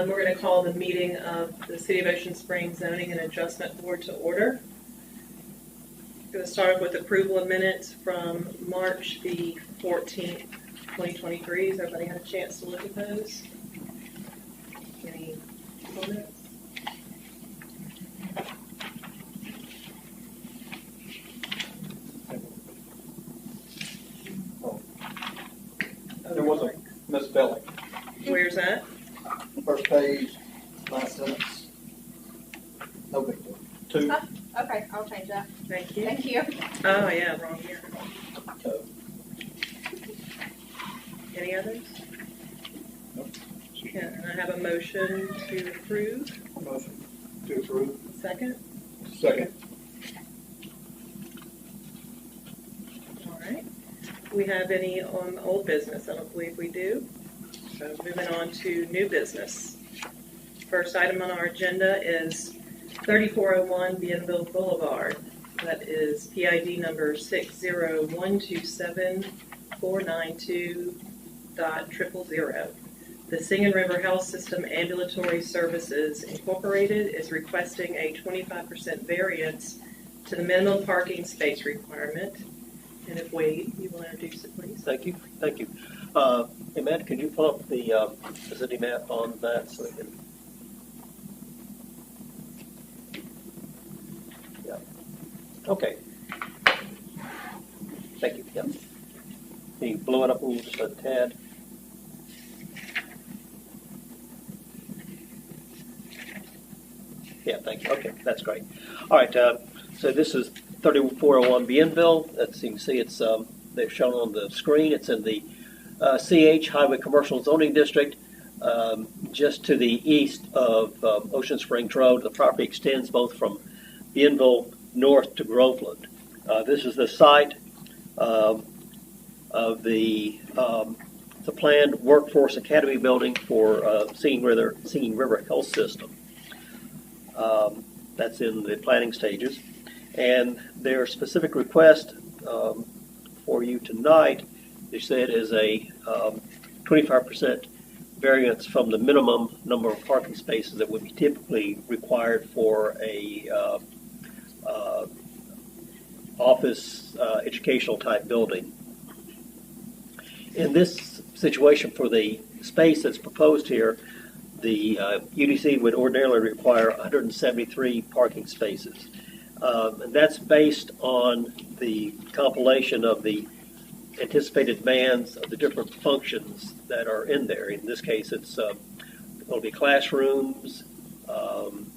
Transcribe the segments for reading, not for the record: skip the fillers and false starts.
We're going to call the meeting of the City of Ocean Springs Zoning and Adjustment Board to order. We're going to start off with approval of minutes from March the 14th, 2023. Has everybody had a chance to look at those? Any comments? There was a misspelling. Where's that? First page, last sentence. No big deal. Two. Okay, I'll change that. Thank you. Thank you. Oh, yeah, wrong here. Toe. Any others? Nope. Can I have a motion to approve? Motion to approve. Second? Second. All right. Do we have any on old business? I don't believe we do. So moving on to new business. First item on our agenda is 3401 Bienville Boulevard. That is PID number 601274920.000. The Singing River Health System Ambulatory Services Incorporated is requesting a 25% variance to the minimum parking space requirement. And if Wade, you will introduce it, please. Thank you. Thank you. Hey, Matt, can you pull up the city map on that so we can? Yeah. Okay. Thank you. Yeah. Can you blow it up a little just a tad? Yeah, thank you. Okay, that's great. All right, so this is 3401 Bienville. As you can see, it's they're shown on the screen. It's in the CH Highway Commercial Zoning District, just to the east of Ocean Springs Road. The property extends both from Bienville north to Groveland. This is the site of the planned Workforce Academy building for Singing River Health System. That's in the planning stages. And their specific request for you tonight, they said, is a 25% variance from the minimum number of parking spaces that would be typically required for a office educational type building. In this situation, for the space that's proposed here, the UDC would ordinarily require 173 parking spaces. And that's based on the compilation of the anticipated demands of the different functions that are in there. In this case, it's going to be classrooms,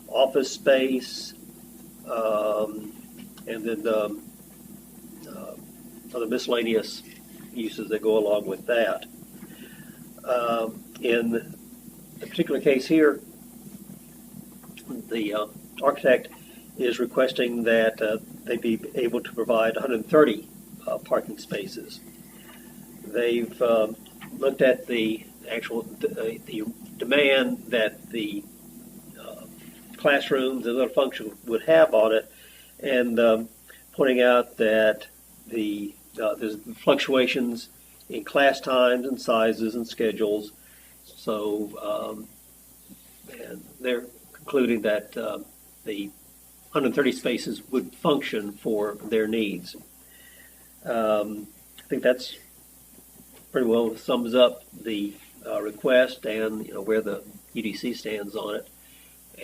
office space, and then other miscellaneous uses that go along with that. In the particular case here, the architect is requesting that they be able to provide 130 parking spaces. They've looked at the actual the demand that the classrooms and other functions would have on it, and pointing out that there's fluctuations in class times and sizes and schedules. So, and they're concluding that the 130 spaces would function for their needs. I think that's pretty well sums up the request and where the UDC stands on it.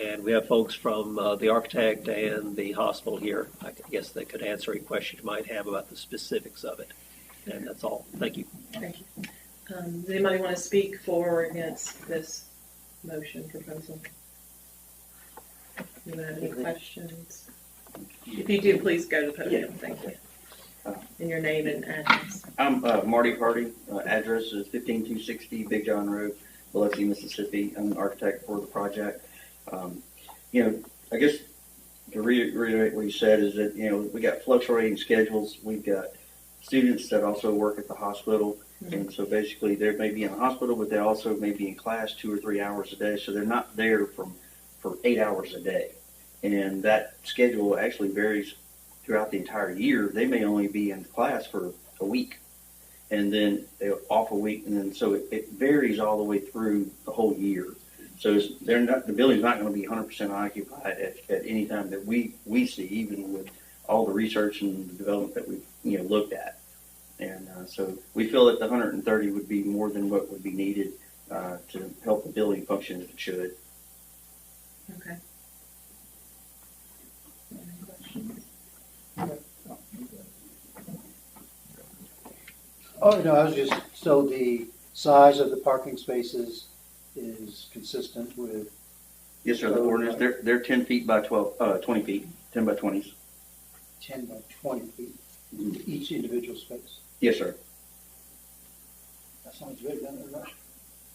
And we have folks from the architect and the hospital here. I guess they could answer any questions you might have about the specifics of it. And that's all. Thank you. Thank you. Does anybody want to speak for or against this motion proposal? Do you have any questions? If you do, please go to the podium. Yeah. Thank you. And your name and address. I'm Marty Hardy. Address is 15260 Big John Road, Biloxi, Mississippi. I'm an architect for the project. I guess to reiterate what you said is that, we got fluctuating schedules. We've got students that also work at the hospital. Mm-hmm. And so basically they may be in the hospital, but they also may be in class 2 or 3 hours a day. So they're not there for 8 hours a day. And that schedule actually varies throughout the entire year. They may only be in class for a week and then they're off a week. And then so it varies all the way through the whole year. So the building's not going to be 100% occupied at any time that we see, even with all the research and the development that we've looked at. And so we feel that the 130 would be more than what would be needed to help the building function as it should. Okay. Any questions? Oh, no, I was just, so the size of the parking spaces is consistent with, Yes, sir. The ordinance, they're 10 feet by 20 feet, 10 by 20s. 10 by 20 feet, each individual space. Yes, sir. That sounds good, doesn't it, Rush?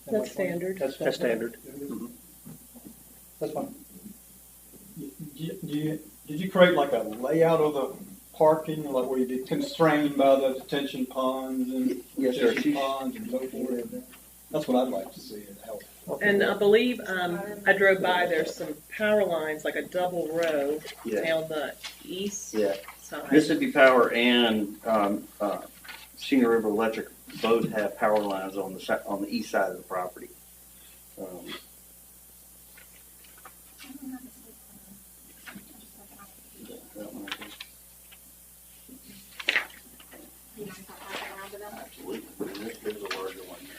10 by That's 20? standard. That's standard. Mhm. That's fine. Did you create like a layout of the parking, like where you'd be constrained by the detention ponds and Yes, sir. detention ponds and so forth? That's what I'd like to see in help. And I believe, I drove by, there's some power lines, like a double row Yeah. on the east Yeah. side. Mississippi Power and Senior River Electric both have power lines on the east side of the property. Absolutely. There's a larger one here.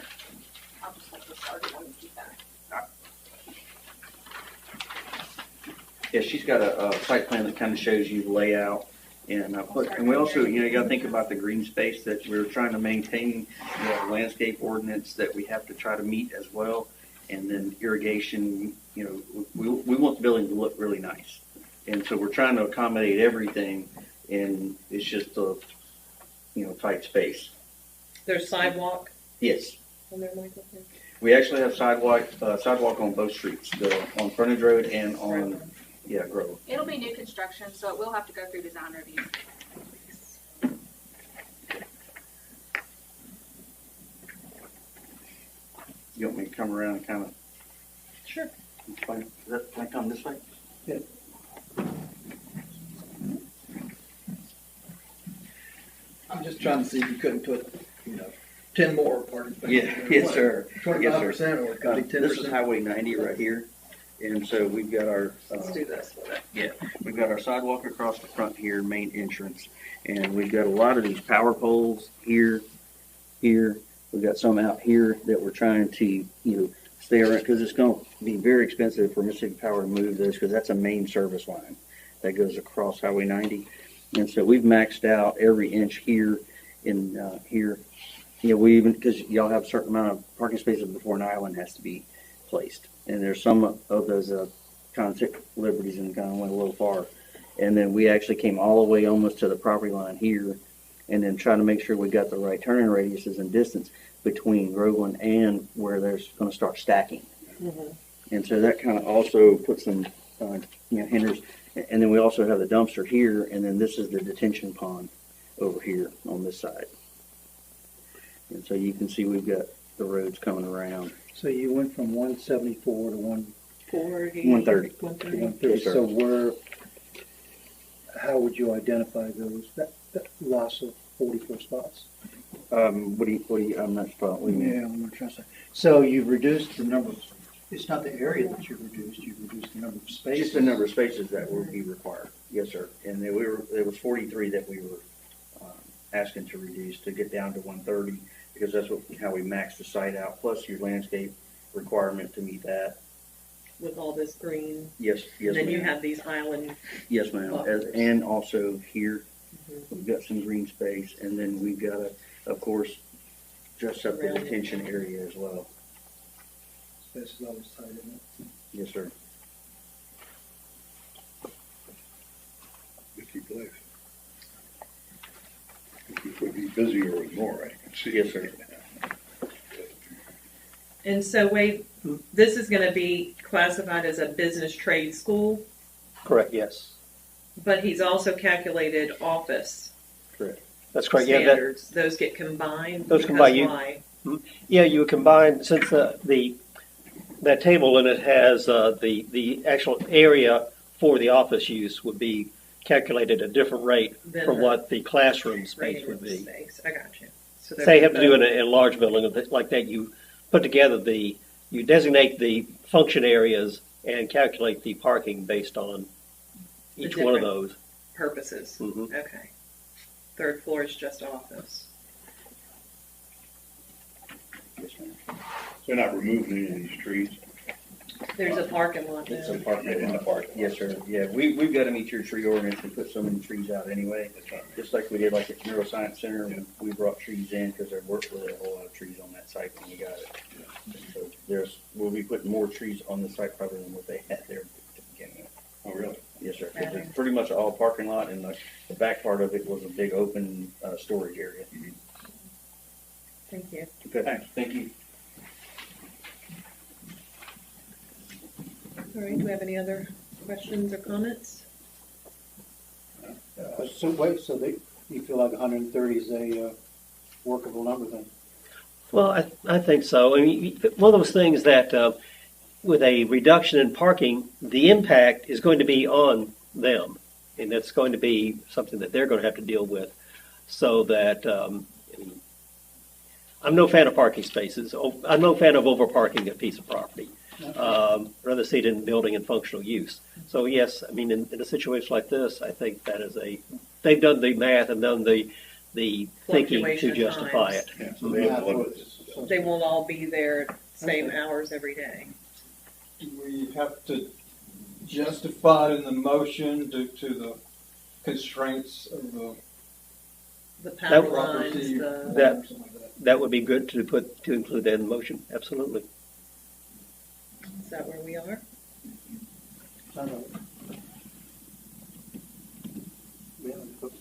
I'll just have to start it when you keep that. Yeah, she's got a site plan that kind of shows you the layout. And we also, you got to think about the green space that we're trying to maintain, the landscape ordinance that we have to try to meet as well. And then irrigation, we want the building to look really nice. And so we're trying to accommodate everything, and it's just a, tight space. There's sidewalk Yes. on there, Michael? We actually have sidewalk on both streets, on Frontage Road and on, Grove. It'll be new construction, so it will have to go through design review. You want me to come around and kind of Sure. explain? Can I come this way? Yeah. I'm just trying to see if you couldn't put, 10 more parking spaces. Yes, sir. 25% or it could be 10%. This is Highway 90 right here, and so we've got our Let's do this with it. we've got our sidewalk across the front here, main entrance, and we've got a lot of these power poles here. We've got some out here that we're trying to stay around because it's going to be very expensive for Mississippi Power to move this because that's a main service line that goes across Highway 90, and so we've maxed out every inch here and here. We even, because y'all have a certain amount of parking spaces before an island has to be placed. And there's some of those kind of took liberties and kind of went a little far. And then we actually came all the way almost to the property line here and then trying to make sure we got the right turning radiuses and distance between Groveland and where there's going to start stacking. Mm-hmm. And so that kind of also puts some, hinders. And then we also have the dumpster here, and then this is the detention pond over here on this side. And so you can see we've got the roads coming around. So you went from 174 to 130. 130. 130. Yes, sir. So how would you identify those, that loss of 44 spots? What do you, I'm not sure what you mean. Yeah, I'm trying to say. So you've reduced the number of, it's not the area that you've reduced the number of spaces. Just the number of spaces that will be required. Yes, sir. And there was 43 that we were asking to reduce to get down to 130 because that's how we maxed the site out, plus your landscape requirement to meet that. With all this green. Yes, And then you ma'am. have these island. Yes, ma'am. buffers. And also here, Mhm. we've got some green space, and then we've got to, of course, dress up the Around it. detention area as well. Space is always tight, isn't it? Yes, sir. Busy place. It would be busier with more, I can see. Yes, sir. And so, Wade, this is going to be classified as a business trade school, Correct, yes. but he's also calculated office Correct. That's correct. Yeah, that, standards. Those get combined. Those because combine. why? yeah, you would combine, since that table in it has the actual area for the office use would be calculated at a different rate Then from the what the classroom space Regular would be. space. I got you. So Say you have to do it in a large building like that, you put together the you designate the function areas and calculate the parking based on each one of those. Purposes. Mhm. Okay. Third floor is just office. They're not removing any of these trees. There's a parking lot It's there. a parking lot. Yes, sir. Yeah, we've got to meet your tree ordinance and put so many trees out anyway. That's what I mean. Just like we did like at Neuroscience Center, we brought trees in because there weren't really a whole lot of trees on that site when we got it. So we'll be putting more trees on the site probably than what they had there to begin with. Oh, really? Yes, sir. It's pretty much all parking lot, and the back part of it was a big open storage area. Thank you. Okay, thanks. Thank you. All right, do we have any other questions or comments? So you feel like 130 is a workable number then? Well, I think so. I mean, one of those things that with a reduction in parking, the impact is going to be on them, and that's going to be something that they're going to have to deal with. So that I'm no fan of parking spaces. I'm no fan of overparking a piece of property. Rather see it in building and functional use. So yes, I mean, in a situation like this, I think that is they've done the math and done the thinking Fluctuation to of justify times. it. Yeah, so they have limits. They won't all be there same hours every day. We have to justify it in the motion due to the constraints of The power That- lines, property. the, That- That would be good to include that in the motion. Absolutely. is that where we are? I don't know. We haven't put-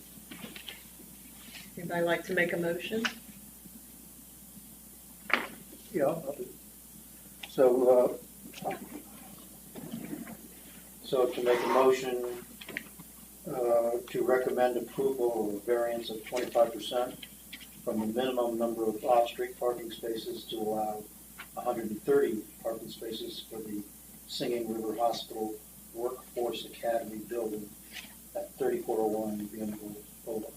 Anybody like to make a motion? Yeah, I'll do. So to make a motion to recommend approval of a variance of 25% from the minimum number of off-street parking spaces to allow 130 parking spaces for the Singing River Hospital Workforce Academy building at 3401 Greenville Boulevard.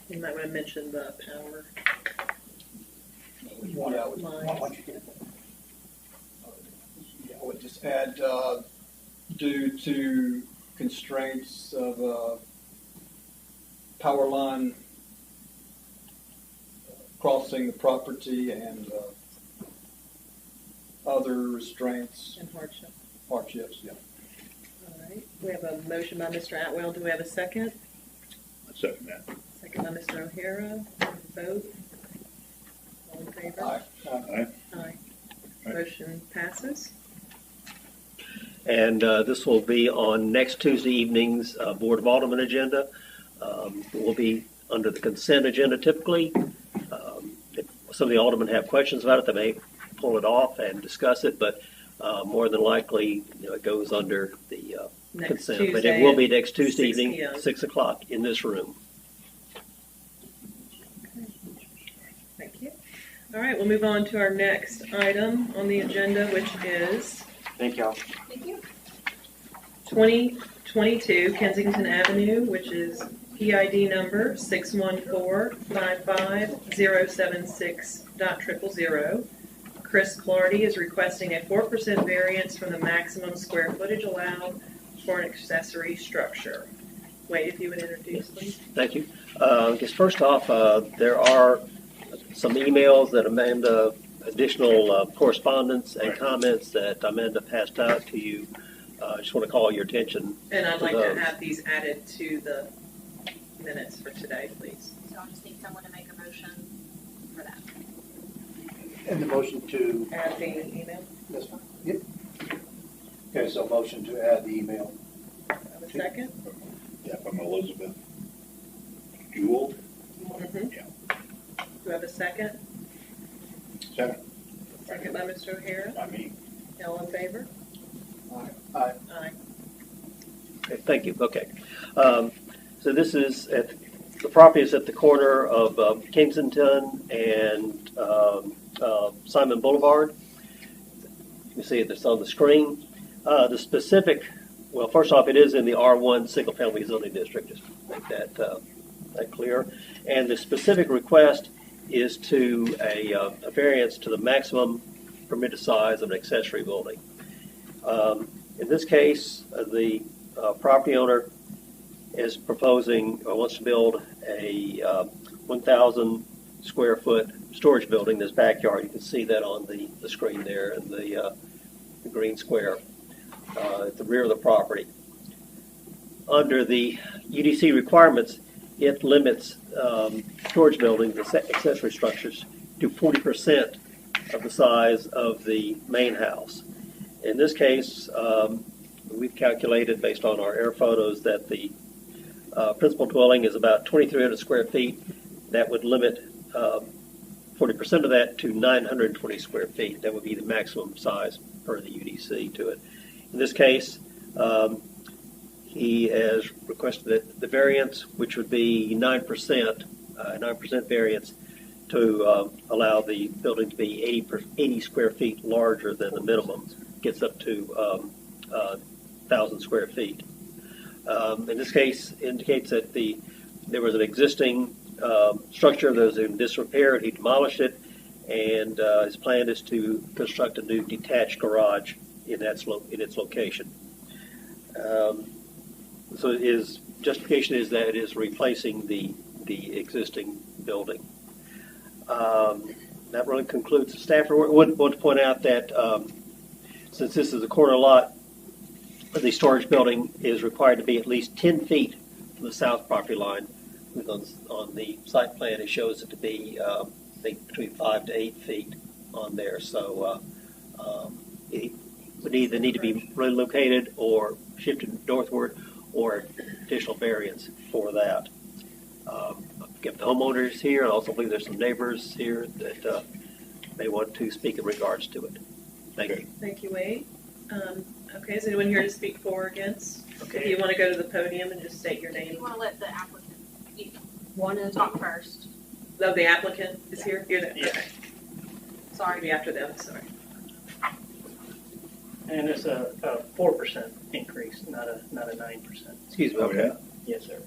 You might want to mention the power Yeah, Why lines. don't you get it? Yeah, I would just add, due to constraints of power line crossing the property and other restraints, And hardship. hardships. Yeah. All right, we have a motion by Mr. Atwell. Do we have a second? I second that. Second by Mr. O'Hara. Vote. All in favor? Aye. Aye. Aye. Aye. Motion passes. And this will be on next Tuesday evening's Board of Aldermen agenda. It will be under the consent agenda typically. If some of the aldermen have questions about it, they may pull it off and discuss it, but more than likely, it goes under the Next consent. But Tuesday it will be at next Tuesday 6 evening, p.m. 6 o'clock in this room. Thank you. All right, we'll move on to our next item on the agenda, which is Thank y'all. Thank you. 2022 Kensington Avenue, which is PID number 614-55076.000. Chris Clardy is requesting a 4% variance from the maximum square footage allowed for an accessory structure. Wade, if you would introduce, please. Thank you. I guess first off, there are some emails that Amanda, additional correspondence and comments that Amanda passed out to you. I just want to call your attention. And I'd like to those. have these added to the minutes for today, please. So I'll just need someone to make a motion for that. And the motion to, Add the email. this one? Yep. Okay, so motion to add the email. Have a second? Yeah, from Elizabeth Jewell. Mm-hmm. Yeah. Do we have a second? Second. Second by Mr. O'Hara. I mean, All in favor? Aye. Aye. Okay, thank you. Okay. So this is the property is at the corner of Kensington and Simon Boulevard. You can see it's on the screen. The specific, well, first off, it is in the R1 single family zoning district, just to make that clear. And the specific request is to a variance to the maximum permitted size of an accessory building. In this case, the property owner is proposing, or wants to build a 1,000 square foot storage building in his backyard. You can see that on the screen there in the green square at the rear of the property. Under the UDC requirements, it limits storage buildings, accessory structures, to 40% of the size of the main house. In this case, we've calculated based on our air photos that the principal dwelling is about 2,300 square feet. That would limit 40% of that to 920 square feet. That would be the maximum size per the UDC to it. In this case, he has requested that the variance, which would be 9% variance, to allow the building to be 80 square feet larger than the minimum, gets up to 1,000 square feet. In this case, indicates that there was an existing structure that was in disrepair. He demolished it, and his plan is to construct a new detached garage in its location. So his justification is that it is replacing the existing building. That really concludes the staff report. I would want to point out that since this is a corner lot, the storage building is required to be at least 10 feet from the south property line. On the site plan, it shows it to be, I think, between 5 to 8 feet on there. So it would either need to be relocated or shifted northward, or additional variance for that. Get the homeowners here, and also believe there's some neighbors here that may want to speak in regards to it. Thank you. Thank you, Wade. Okay, is anyone here to speak for or against? Okay. If you want to go to the podium and just state your You name. want to let the applicant One at a talk time. first. Oh, the applicant is here? You're there? Yeah. Okay. Sorry. Maybe after them, sorry. And it's a 4% increase, not a 9%. Excuse me. Oh, Okay. yeah? Yes, sir.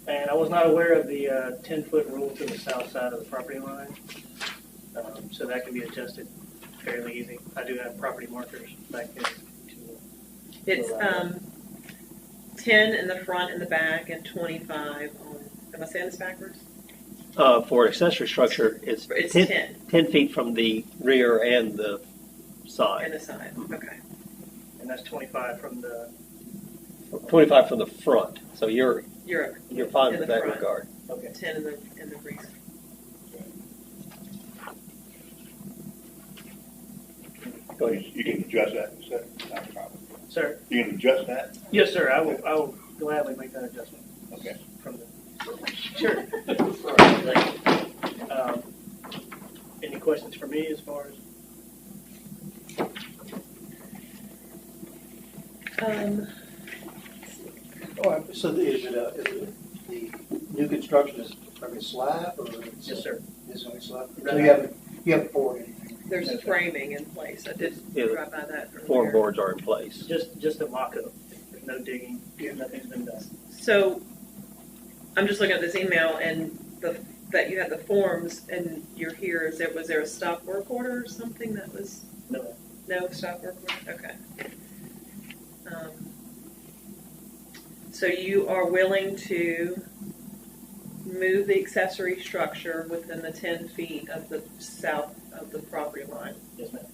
And I was not aware of the 10-foot rule to the south side of the property line. So that can be adjusted fairly easy. I do have property markers back there. It's 10 in the front and the back and 25 on, am I saying this backwards? For an accessory structure, it's, It's 10, 10 feet from the rear and the And side. the side, okay. And that's 25 from the, 25 from the front. So you're You're fine in with the that front. regard. okay. 10 in the rear. Go ahead. You can adjust that, so not a problem. Sir? You can adjust that? Yes, sir. I will gladly make that adjustment Okay. from the. Sure. Any questions for me as far as? So is it the new construction is going to be slab or? Yes, sir. Is it going to be slab? Right. So you haven't poured anything? There's Okay. framing in place. I did Yeah, drive by that earlier. Form boards are in place. Just a mock-up. There's no digging. Nothing's been done. So I'm just looking at this email and that you had the forms and you're here. Was there a stop work order or something that was? No. No stop work order? Okay. So you are willing to move the accessory structure within the 10 feet of the south of the property line. Yes, ma'am.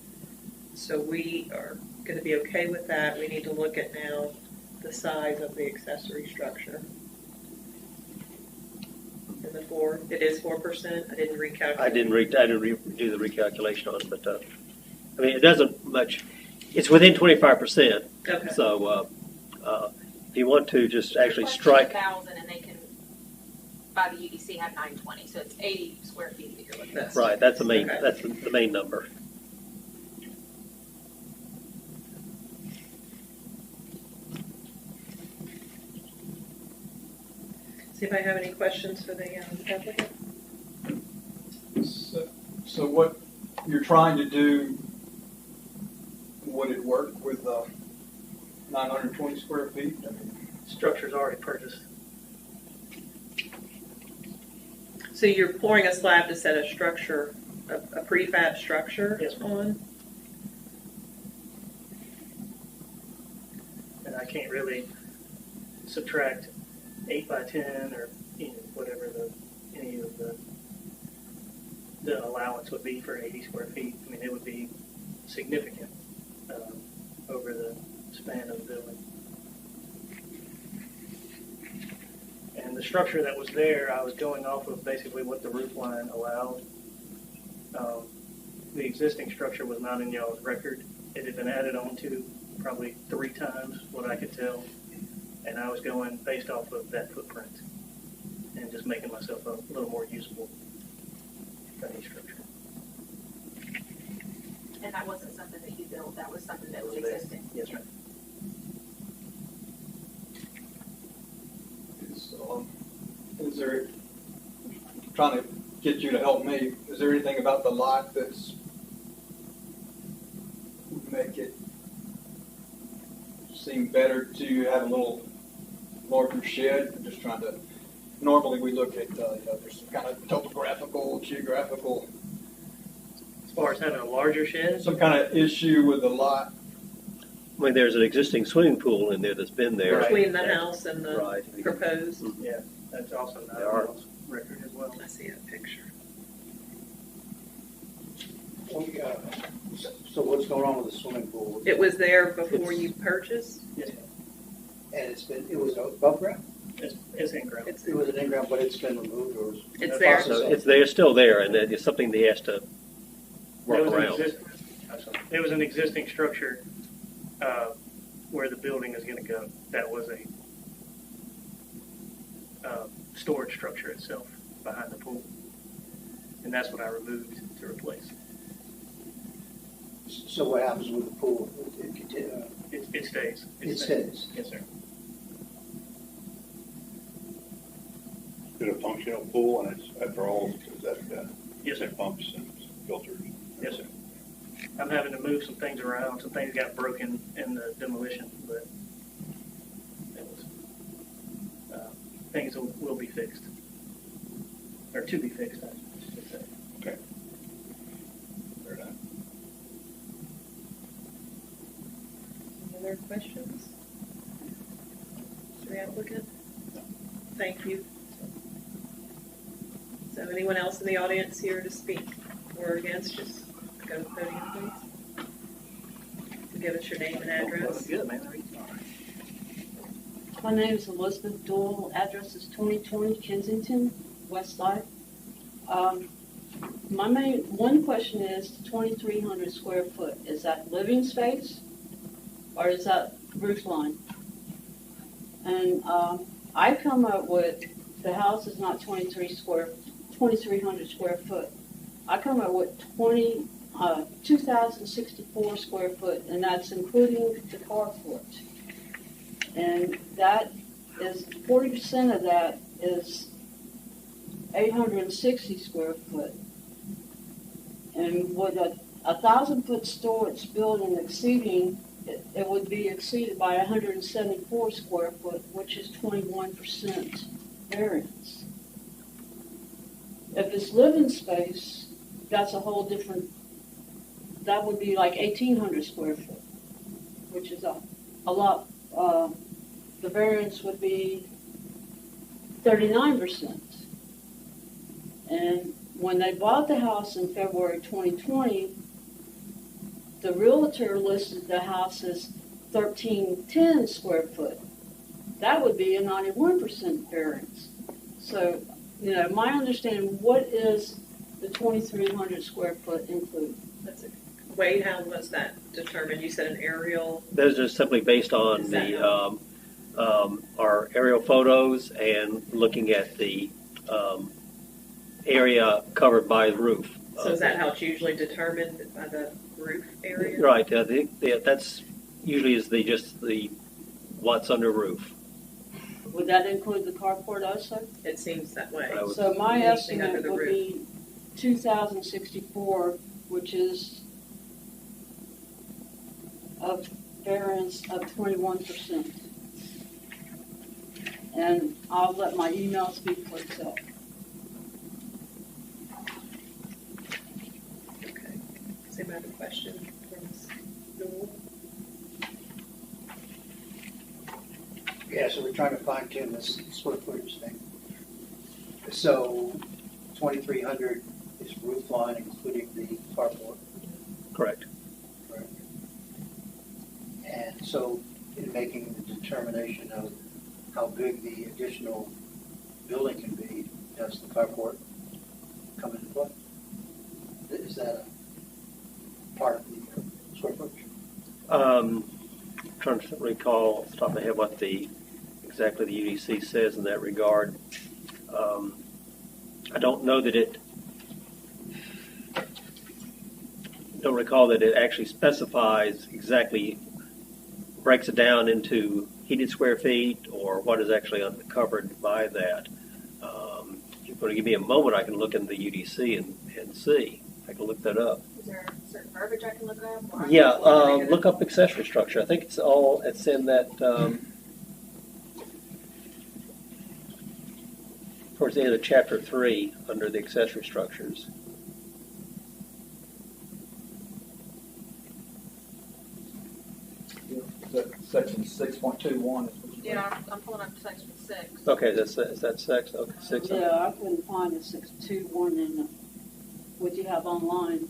So we are going to be okay with that. We need to look at now the size of the accessory structure. And it is 4%. I didn't recalculate. I didn't do the recalculation on it, but I mean, it doesn't much. It's within 25%. Okay. So if you want to just actually Request strike, 1,000 and they can, by the UDC, have 920, so it's 80 square feet that you're looking at. right? That's the main. Okay. That's the main number. See if I have any questions for the applicant. So what you're trying to do, would it work with 920 square feet? I mean, Structure's already purchased. So you're pouring a slab to set a structure a prefab structure Yes, ma'am. on? And I can't really subtract 8 by 10 or whatever any of the allowance would be for 80 square feet. I mean, it would be significant over the span of the building. And the structure that was there, I was going off of basically what the roof line allowed. The existing structure was not in y'all's record. It had been added on to probably 3 times, what I could tell. And I was going based off of that footprint and just making myself a little more usable for any structure. And that wasn't something that you built, that was something that was It was there. existing. Yes, ma'am. Is there, trying to get you to help me, is there anything about the lot that's would make it seem better to have a little larger shed? I'm just trying to, normally we look at, there's some kind of topographical, geographical, As far as having a larger shed, some kind of issue with the lot. I mean, there's an existing swimming pool in there that's been there. Right. Between the house and the Right. proposed? yeah, that's also not There are. on y'all's record as well. I see that picture. So what's going on with the swimming pool? It was there before you purchased? Yes, ma'am. And it was above ground? It's in ground. It was an in-ground, but it's been removed or? It's there. Process. So they're still there, and it's something they has to work around. There was an existing structure where the building is going to go. That was a storage structure itself behind the pool. And that's what I removed to replace. So what happens with the pool? It stays. It stays. Yes, sir. Is it a functional pool and it's, after all, is that, Yes, sir. pumps and filters? Yes, sir. I'm having to move some things around. Some things got broken in the demolition, but it was, things will be fixed. Or to be fixed, I should say. Okay. Fair enough. Any other questions? Mr. applicant? Thank you. So anyone else in the audience here to speak or against, just go to the podium, please. Give us your name and address. Good, man. My name is Elizabeth Doyle. Address is 2020 Kensington, West Side. My one question is 2,300 square foot. Is that living space or is that roof line? And I come up with the house is not 2,300 square foot. I come up with 2,064 square foot, and that's including the carport. And that is 40% of that is 860 square foot. And with a 1,000-foot storage building exceeding, it would be exceeded by 174 square foot, which is 21% variance. If it's living space, that's a whole different, that would be like 1,800 square foot, which is a lot. The variance would be 39%. And when they bought the house in February 2020, the realtor listed the house as 1,310 square foot. That would be a 91% variance. So, my understanding, what is the 2,300 square foot include? That's it. Wade, how was that determined? You said an aerial. Those are simply based on Is that our aerial photos and looking at the area covered by the roof. So is that how it's usually determined, by the roof area? Right. That's usually is just the what's under roof. Would that include the carport also? It seems that way. I would- So my Anything under estimate the would roof. be 2,064, which is a variance of 21%. And I'll let my email speak for itself. question from Ms. Newell? Yeah, so we're trying to fine tune this square footage thing. So 2,300 is roof line, including the carport. Correct. Correct. And so in making the determination of how big the additional building can be, does the carport come into play? Is that a part of the square footage? Trying to recall off the top of my head what exactly the UDC says in that regard. I don't know that don't recall that it actually specifies exactly, breaks it down into heated square feet or what is actually covered by that. If you're going to give me a moment, I can look in the UDC and see. I can look that up. Is there certain verbiage I can look up? Or I Yeah, can look at it? look up accessory structure. I think it's in that, towards the end of chapter 3 under the accessory structures. Section 6.21 is what you Yeah, I'm pulling up section 6. Okay, is that 6? Okay, 6. Yeah, I couldn't find the 621 in what you have online.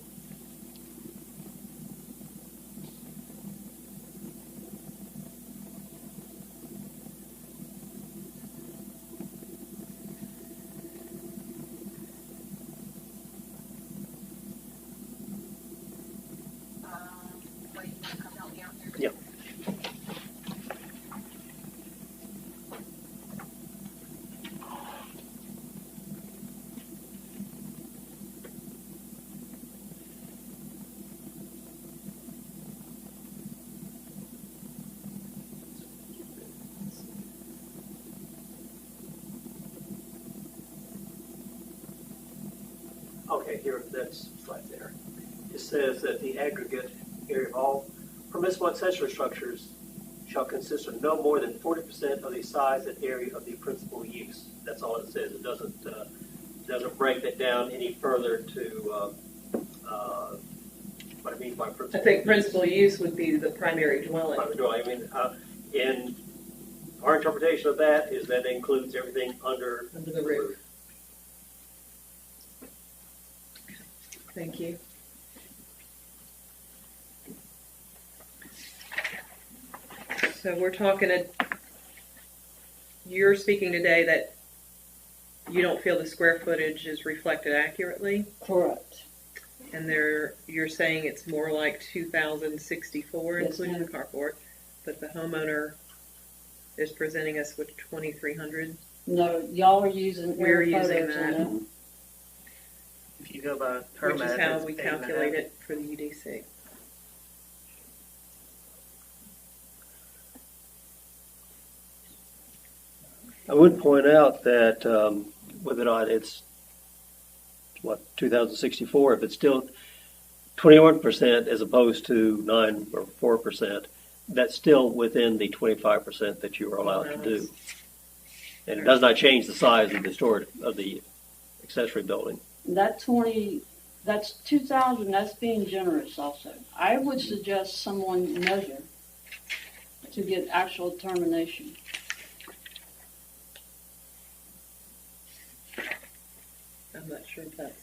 Wait, you can come help me out here. Yeah. Okay, here, that's right there. It says that the aggregate area of all permissible accessory structures shall consist of no more than 40% of the size and area of the principal use. That's all it says. It doesn't break that down any further to what I mean by principal. I think principal use would be the primary dwelling. I mean, in our interpretation of that is that includes everything under the roof. Thank you. So we're talking, you're speaking today that you don't feel the square footage is reflected accurately, Correct. and you're saying it's more like 2,064, Yes, including the ma'am. carport, but the homeowner is presenting us with 2,300. No, y'all are using We're air using photos on that. that. If you go by her Which is math, how it's we 8.5. calculate it for the UDC. I would point out that whether or not it's 2064, if it's still 21% as opposed to 9 or 4%, that's still within the 25% that you are allowed to do. And it does not change the size of the storage of the accessory building. That's 2,000, that's being generous also. I would suggest someone measure to get actual determination. I'm not sure if that's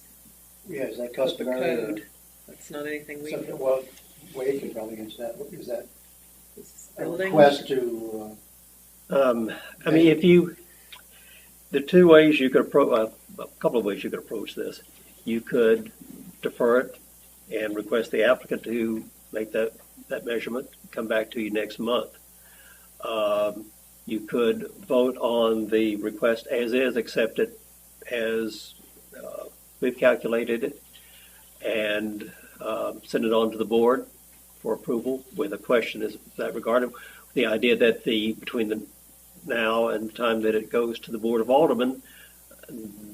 Yeah, is that the customary? code. That's not anything we Something, well, Wade could probably answer that. Is that a building. request to, I mean, the two ways you could approach, a couple of ways you could approach this. You could defer it and request the applicant to make that measurement, come back to you next month. You could vote on the request as is, accept it as we've calculated it, and send it on to the board for approval with a question in that regard. The idea that between the now and the time that it goes to the Board of Aldermen,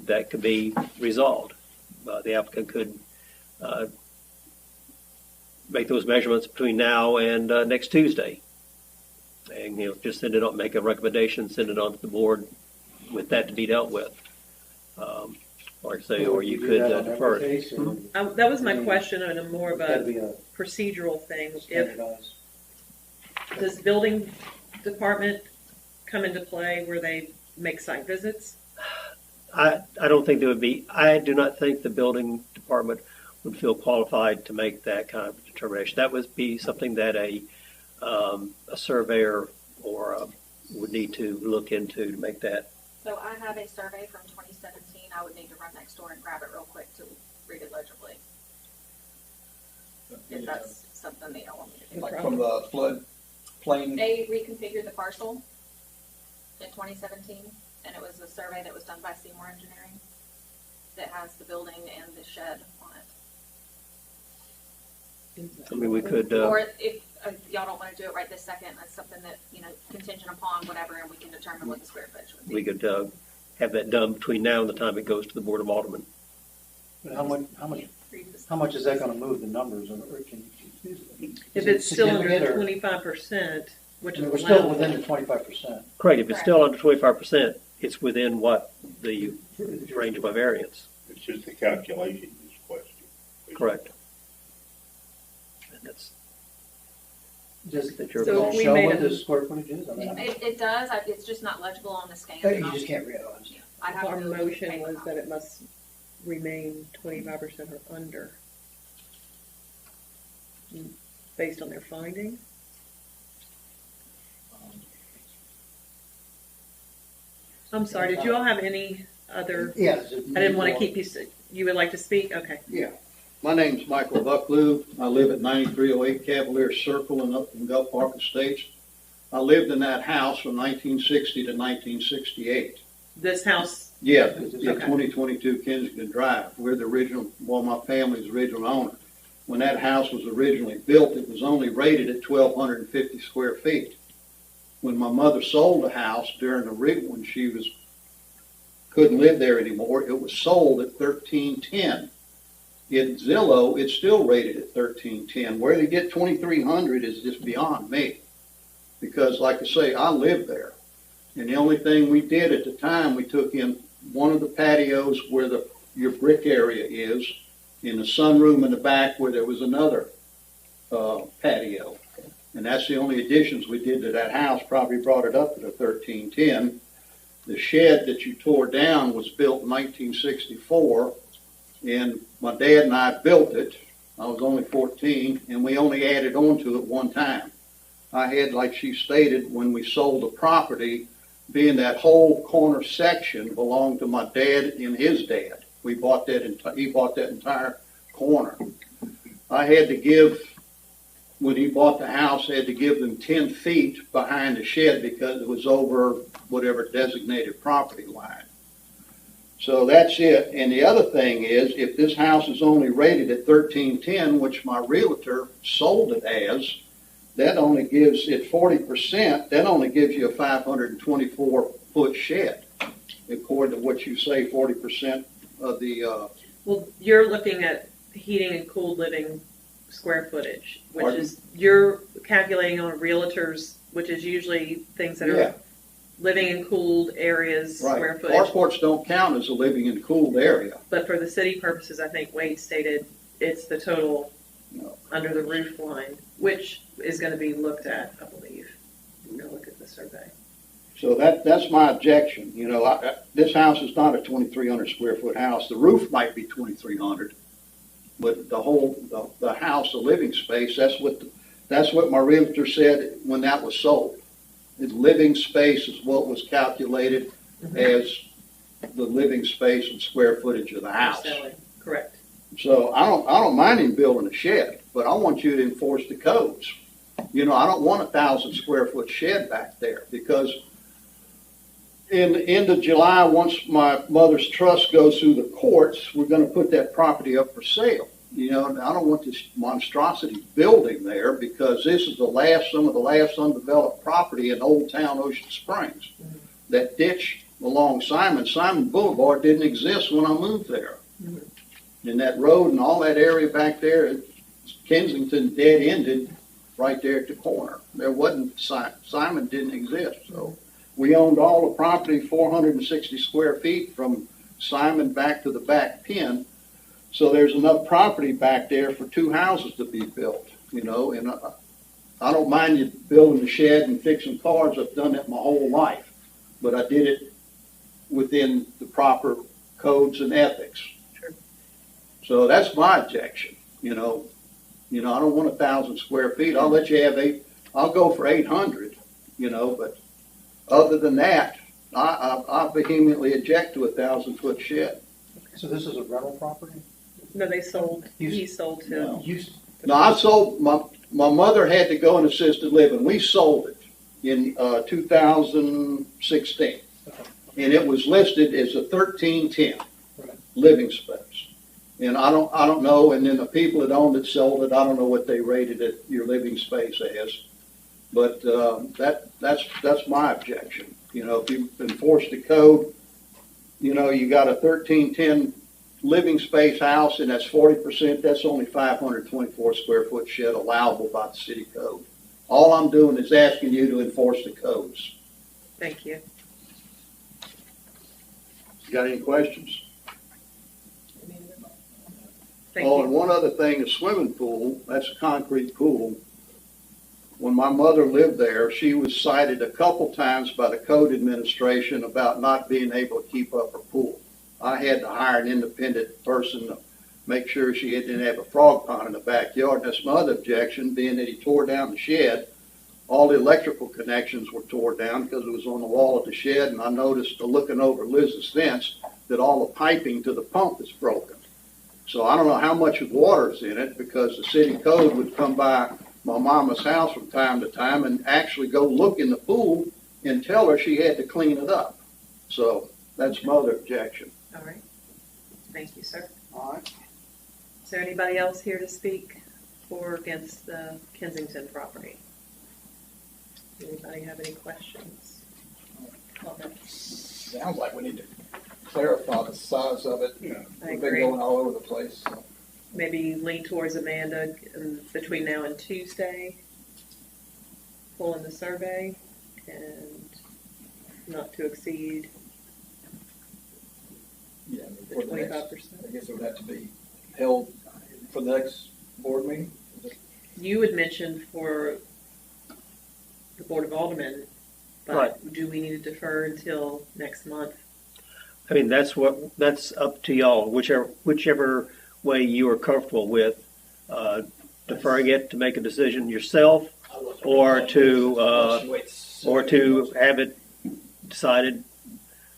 that could be resolved. The applicant could make those measurements between now and next Tuesday, and just send it on, make a recommendation, send it on to the board with that to be dealt with. like I say, or you Do could that on defer every it. case, or That was my question, and a more of gotta a be a procedural thing. If, standardized? does building department come into play where they make site visits? I don't think there would be, I do not think the building department would feel qualified to make that kind of determination. That would be something that a surveyor or would need to look into to make that. So I have a survey from 2017. I would need to run next door and grab it real quick to read it legibly. If that's something that y'all want me to do. Like from the flood plain. They reconfigured the parcel in 2017, and it was a survey that was done by Seymour Engineering that has the building and the shed on it. I mean, we could, Or if y'all don't want to do it right this second, that's something that, contingent upon whatever, and we can determine what the square footage would be. we could have that done between now and the time it goes to the Board of Aldermen. But how much is that gonna move the numbers, or If it's still significant, under or- 25%, which I mean, is we're still allowed. within the 25%. Correct, if it's still under 25%, it's within what the range of a variance. It's just the calculation is question. Correct. And that's, Does That you're So it if we show made what a- the square footage is? I mean, It does, it's just not legible on the scan. you just can't realize. Yeah, I'd have Our to do a motion paper was copy. that it must remain 25% or under, based on their finding. I'm sorry, did you all have any other, Yes. I didn't want to keep you, you would like to speak? Okay. Yeah. My name's Michael Bucklew. I live at 9308 Cavalier Circle in Gulf Park Estates. I lived in that house from 1960 to 1968. This house, Yeah, Okay. 2022 Kensington Drive. We're the original, well, my family's original owner. When that house was originally built, it was only rated at 1,250 square feet. When my mother sold the house during the when she couldn't live there anymore, it was sold at 1,310. In Zillow, it's still rated at 1,310. Where they get 2,300 is just beyond me. Because, like I say, I lived there. And the only thing we did at the time, we took in one of the patios where your brick area is, in the sunroom in the back where there was another patio. And that's the only additions we did to that house, probably brought it up to the 1,310. The shed that you tore down was built in 1964, and my dad and I built it. I was only 14, and we only added on to it one time. I had, like she stated, when we sold the property, being that whole corner section belonged to my dad and his dad. He bought that entire corner. I had to give, when he bought the house, I had to give them 10 feet behind the shed because it was over whatever designated property line. So that's it. And the other thing is, if this house is only rated at 1,310, which my realtor sold it as, that only gives it 40%, that only gives you a 524-foot shed, according to what you say, 40% of the, well, you're looking at heating and cooled living square footage, which Pardon? is, you're calculating on realtors, which is usually things that Yeah. are living in cooled areas, square right. footage. Carports don't count as a living in cooled area. But for the city purposes, I think Wade stated it's the total No. under the roof line, which is going to be looked at, I believe. I'm going to look at the survey. So that's my objection. You know, this house is not a 2,300 square foot house. The roof might be 2,300, but the house, the living space, that's what my realtor said when that was sold. The living space is what was calculated as the living space and square footage of the house. Selling. Correct. So I don't mind him building a shed, but I want you to enforce the codes. You know, I don't want 1,000 square foot shed back there because in the end of July, once my mother's trust goes through the courts, we're going to put that property up for sale. You know, I don't want this monstrosity building there because this is some of the last undeveloped property in Old Town Ocean Springs. Mm-hmm. That ditch along Simon Boulevard didn't exist when I moved there. Mm-hmm. And that road and all that area back there, Kensington dead-ended right there at the corner. There wasn't, Simon didn't exist. So we owned all the property, 460 square feet from Simon back to the back pen. So there's enough property back there for 2 houses to be built, you know, and I don't mind you building a shed and fixing cars. I've done that my whole life, but I did it within the proper codes and ethics. Sure. So that's my objection, you know. I don't want 1,000 square feet. I'll let you have I'll go for 800, you know, but other than that, I vehemently object to a 1,000-foot shed. So this is a rental property? No, they sold, he sold to. No. Used, No, I sold, my mother had to go in assisted living. We sold it in 2016. And it was listed as a 1310 Right. living space. And I don't know, and then the people that owned it sold it, I don't know what they rated it, your living space as. But that's my objection. You know, if you enforce the code, you know, you got a 1310 living space house and that's 40%, that's only 524 square foot shed allowable by the city code. All I'm doing is asking you to enforce the codes. Thank you. You got any questions? Thank Oh, you. and one other thing, a swimming pool, that's a concrete pool. When my mother lived there, she was cited a couple times by the code administration about not being able to keep up her pool. I had to hire an independent person to make sure she didn't have a frog pond in the backyard. And that's my other objection, being that he tore down the shed. All the electrical connections were tore down because it was on the wall of the shed, and I noticed, looking over Liz's fence, that all the piping to the pump is broken. So I don't know how much water is in it, because the city code would come by my mama's house from time to time and actually go look in the pool and tell her she had to clean it up. So that's my other objection. All right. Thank you, sir. All right. Is there anybody else here to speak for or against the Kensington property? Anybody have any questions? Sounds like we need to clarify the size of it. Yeah. I We've been agree. going all over the place. So. Maybe lean towards Amanda between now and Tuesday, pulling the survey, and not to exceed Yeah, I mean, the for the next, 25%. I guess it would have to be held for the next board meeting. You had mentioned for the Board of Aldermen, but Right. do we need to defer until next month? I mean, that's up to y'all, whichever way you are comfortable with, deferring it to make a decision yourself, or to have it decided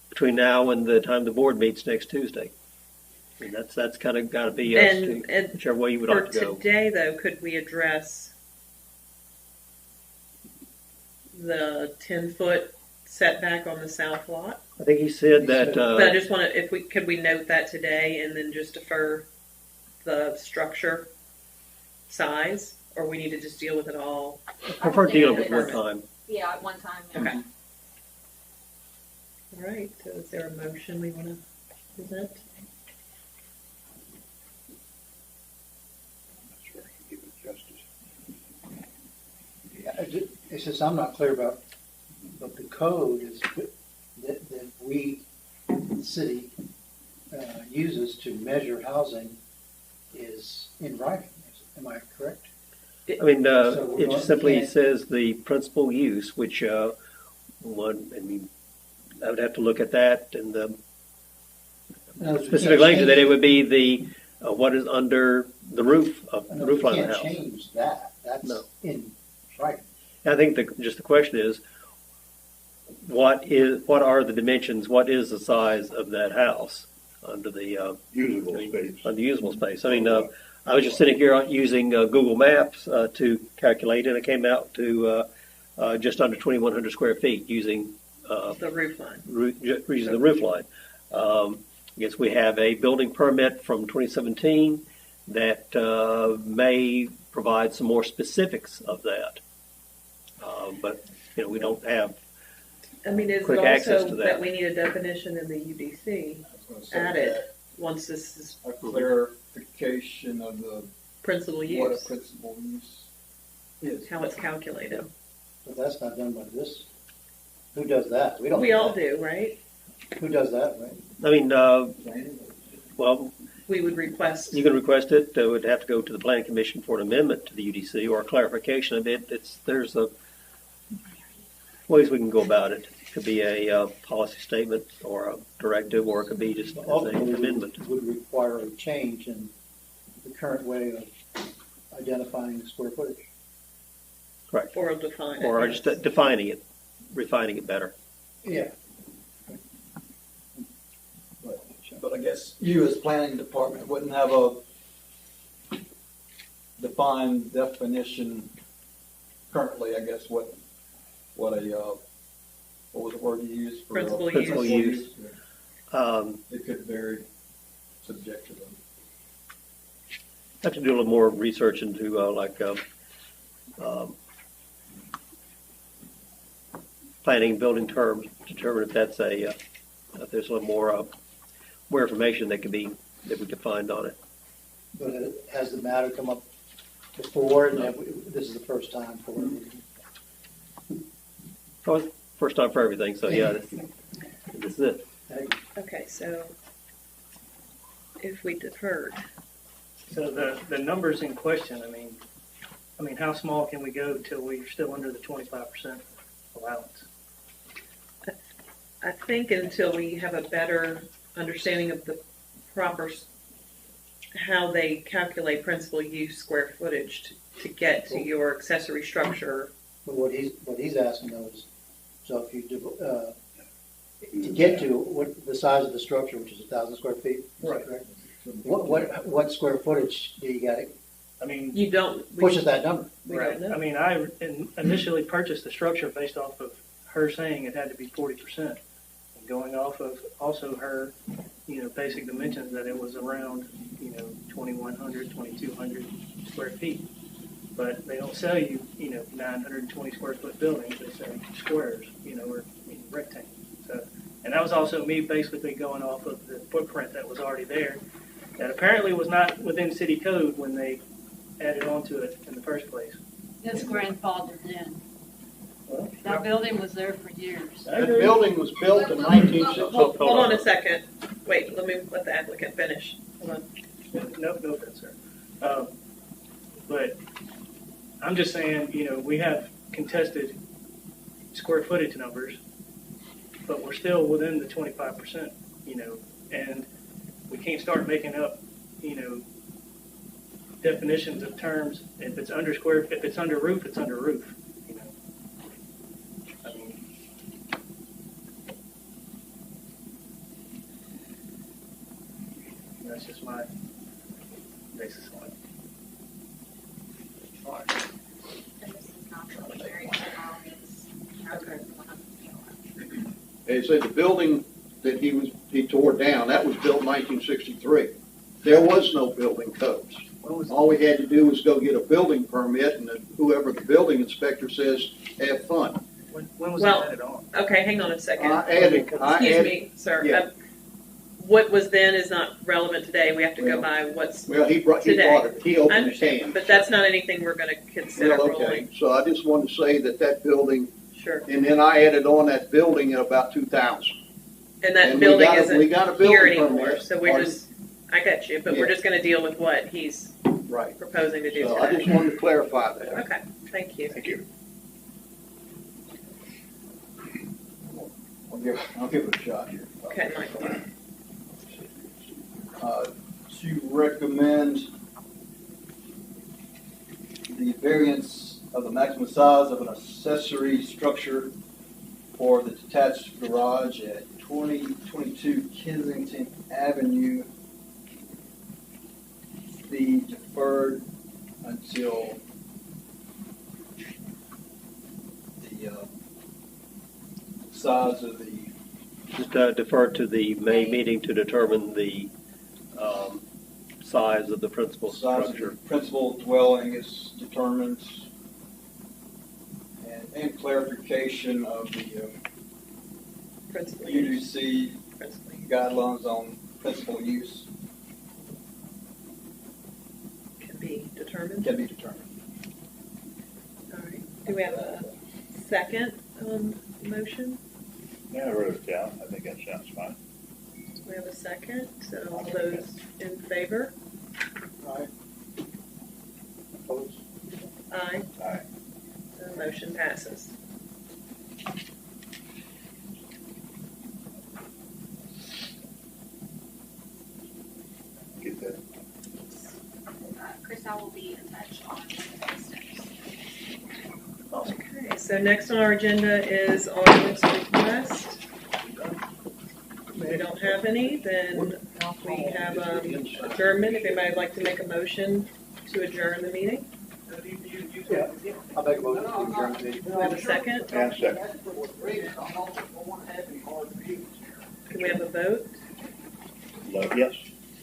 between now and the time the board meets next Tuesday. I mean, that's kind of got to be us And whichever way you would for like to go. today, though, could we address the 10-foot setback on the south lot? I think he said that. But I just want to, could we note that today and then just defer the structure size, or we need to just deal with it all? I prefer dealing with one time. Yeah, at one time, yeah. Okay. All right, so is there a motion we want to present? That's where you give it justice. It's just I'm not clear about, but the code is that we, the city, uses to measure housing is in writing. Am I correct? I mean, So it just simply can't- says the principal use, which I mean, I would have to look at that and the In other words, we specific can't language, that change- it would be the what is under the roof of in the other roof words, line of we the can't house. change that. That's No. in writing. I think the question is, what are the dimensions? What is the size of that house under the Usable space. under usable space? I mean, I was just sitting here using Google Maps to calculate, and it came out to just under 2,100 square feet using The roof line. using the roof line. I guess we have a building permit from 2017 that may provide some more specifics of that. But we don't have. I mean, is Quick it access also to that that. we need a definition in the UDC I was gonna say added that, once this is a clarification of the principal what a use, principal use is. how it's calculated? But that's not done by this. Who does that? We don't. We do all that. do, right? Who does that, right? I mean, well, We would request, you can request it. It would have to go to the planning commission for an amendment to the UDC or a clarification of it. There's ways we can go about it. It could be a policy statement or a directive, or it could be just as an amendment. Ultimately, would require a change in the current way of identifying square footage. Correct. or define it. Or yes. just defining it, refining it better. Yeah. But I guess you as planning department wouldn't have a defined definition currently, I guess, what was the word you used? For Principal Principal use. It could vary subjectively. Have to do a little more research into planning, building terms, determine if that's if there's a little more information that we could find on it. But has the matter come up before, and this is the first time for it? Probably first time for everything, so yeah, this is it. Okay, so if we deferred, So the numbers in question, I mean, how small can we go till we're still under the 25% allowance? I think until we have a better understanding of the proper, how they calculate principal use square footage to get to your accessory structure. But what he's asking though is, so if you to get to what the size of the structure, which is 1,000 square feet, is that Right. correct? What square footage do you got? I mean, You don't. Pushes that number. We right. don't know. I mean, I initially purchased the structure based off of her saying it had to be 40%. And going off of also her, basic dimensions that it was around, 2,100, 2,200 square feet. But they don't sell you, 920 square foot buildings. They sell you squares, or rectangles. So, and that was also me basically going off of the footprint that was already there. That apparently was not within city code when they added on to it in the first place. It's grandfathered in. Well, That building was there for years. I That agree. building was built in 1960. Hold on a second. Wait, let me let the applicant finish. Hold on. No offense, sir. But I'm just saying, we have contested square footage numbers, but we're still within the 25%, and we can't start making up, definitions of terms. If it's under roof, it's under roof, I mean, that's just my basis on it. And this is not really very small, it's Okay. They said the building that he tore down, that was built in 1963. There was no building codes. All we had to do was go get a building permit, and whoever the building inspector says, have fun. When was Well, that added on? Okay, hang on a second. Excuse me, sir. Yeah. What was then is not relevant today. We have to go by what's, Well, he brought it, he I opened his understand, can. but that's not anything we're gonna consider Well, okay, rolling. so I just wanted to say that building, Sure. and then I added on that building in about 2000. And that And building we got a isn't building here anymore, permit. so we're Pardon? just, I got you, but we're Yeah. just gonna deal with what he's Right. proposing to do So I today. just wanted to clarify that. Okay, thank you. Thank you. I'll give it a shot here. Okay, Michael. To recommend the variance of the maximum size of an accessory structure for the detached garage at 2022 Kensington Avenue be deferred until the size of the Just defer to the May meeting to determine the size of the principal size of structure. the principal dwelling is determined, and clarification of the Principal use. UDC Principal use guidelines on principal use can be determined. can be determined. All right. Do we have a second motion? Yeah, I wrote it down. I think that sounds fine. We have a second. All those in favor? Opposed? Aye. Aye. The motion passes. Get that. Chris, I will be in touch on the steps. Okay, so next on our agenda is audience request. If we don't have any, then we have adjournment. If anybody would like to make a motion to adjourn the meeting. Yeah, I'll make a motion to adjourn the meeting. Do we have a second? And second. Can we have a vote? Yes.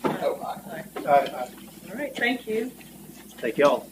Aye. Aye. All right, thank you. Thank y'all.